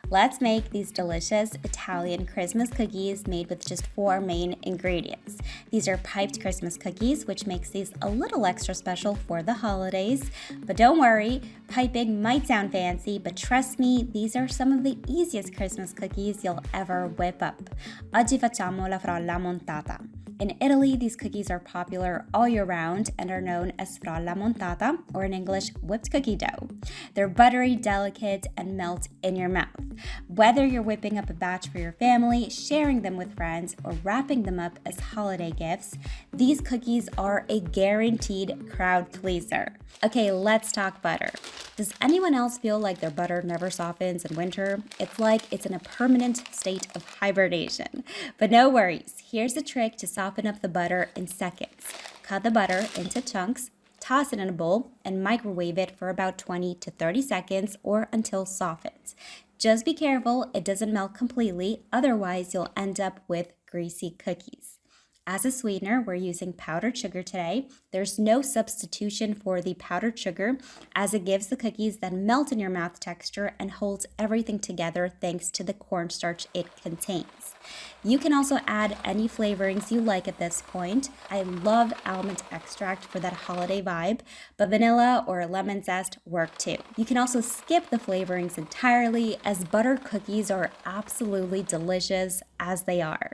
Let's make these delicious Italian Christmas cookies made with just 4 main ingredients. These are piped Christmas cookies, which makes these a little extra special for the holidays. But don't worry, piping might sound fancy, but trust me, these are some of the easiest Christmas cookies you'll ever whip up. Oggi facciamo la frolla montata. In Italy, these cookies are popular all year round and are known as frolla montata, or in English, whipped cookie dough. They're buttery, delicate, and melt in your mouth. Whether you're whipping up a batch for your family, sharing them with friends, or wrapping them up as holiday gifts, these cookies are a guaranteed crowd pleaser. Okay, let's talk butter. Does anyone else feel like their butter never softens in winter? It's like it's in a permanent state of hibernation. But no worries, here's the trick to soften up the butter in seconds. Cut the butter into chunks, toss it in a bowl, and microwave it for about 20 to 30 seconds or until softened. Just be careful it doesn't melt completely, otherwise you'll end up with greasy cookies. As a sweetener, we're using powdered sugar today. There's no substitution for the powdered sugar as it gives the cookies that melt in your mouth texture and holds everything together thanks to the cornstarch it contains. You can also add any flavorings you like at this point. I love almond extract for that holiday vibe, but vanilla or lemon zest work too. You can also skip the flavorings entirely as butter cookies are absolutely delicious as they are.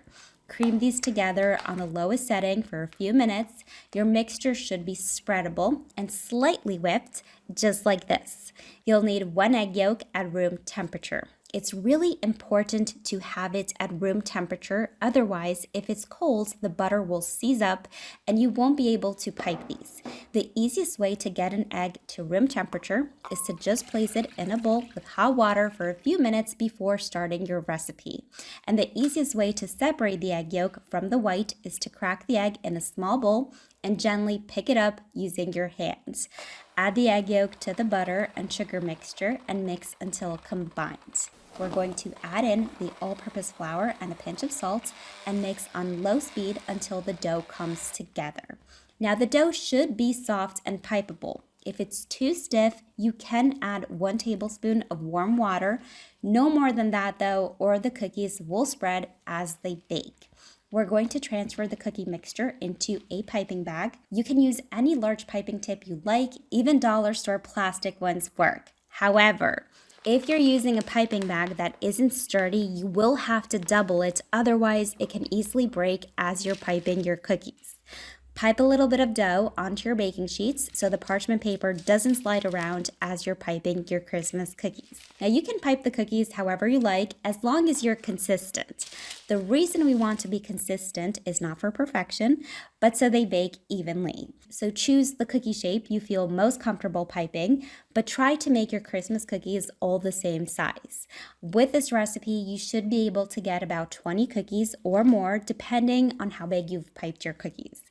Cream these together on the lowest setting for a few minutes. Your mixture should be spreadable and slightly whipped, just like this. You'll need 1 egg yolk at room temperature. It's really important to have it at room temperature, otherwise, if it's cold, the butter will seize up and you won't be able to pipe these. The easiest way to get an egg to room temperature is to just place it in a bowl with hot water for a few minutes before starting your recipe. And the easiest way to separate the egg yolk from the white is to crack the egg in a small bowl and gently pick it up using your hands. Add the egg yolk to the butter and sugar mixture and mix until combined. We're going to add in the all-purpose flour and a pinch of salt and mix on low speed until the dough comes together. Now the dough should be soft and pipeable. If it's too stiff, you can add 1 tablespoon of warm water. No more than that though, or the cookies will spread as they bake. We're going to transfer the cookie mixture into a piping bag. You can use any large piping tip you like, even dollar store plastic ones work. However, if you're using a piping bag that isn't sturdy, you will have to double it, otherwise it can easily break as you're piping your cookies. Pipe a little bit of dough onto your baking sheets so the parchment paper doesn't slide around as you're piping your Christmas cookies. Now you can pipe the cookies however you like as long as you're consistent. The reason we want to be consistent is not for perfection, but so they bake evenly. So choose the cookie shape you feel most comfortable piping, but try to make your Christmas cookies all the same size. With this recipe, you should be able to get about 20 cookies or more depending on how big you've piped your cookies.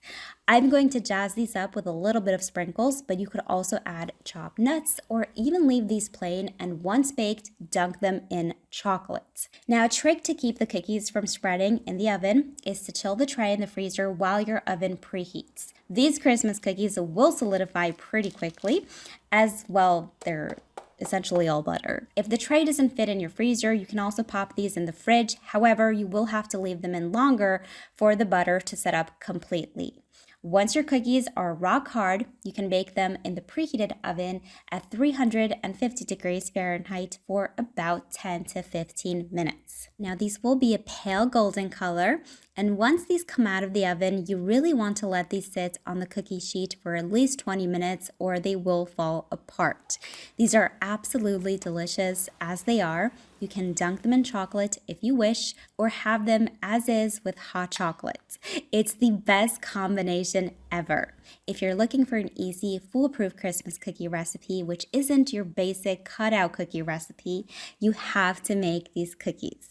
I'm going to jazz these up with a little bit of sprinkles, but you could also add chopped nuts or even leave these plain and once baked, dunk them in chocolate. Now, a trick to keep the cookies from spreading in the oven is to chill the tray in the freezer while your oven preheats. These Christmas cookies will solidify pretty quickly, as well they're essentially all butter. If the tray doesn't fit in your freezer, you can also pop these in the fridge. However, you will have to leave them in longer for the butter to set up completely. Once your cookies are rock hard, you can bake them in the preheated oven at 350 degrees Fahrenheit for about 10 to 15 minutes. Now these will be a pale golden color, and once these come out of the oven, you really want to let these sit on the cookie sheet for at least 20 minutes or they will fall apart. These are absolutely delicious as they are. You can dunk them in chocolate if you wish, or have them as is with hot chocolate. It's the best combination ever. If you're looking for an easy, foolproof Christmas cookie recipe, which isn't your basic cutout cookie recipe, you have to make these cookies.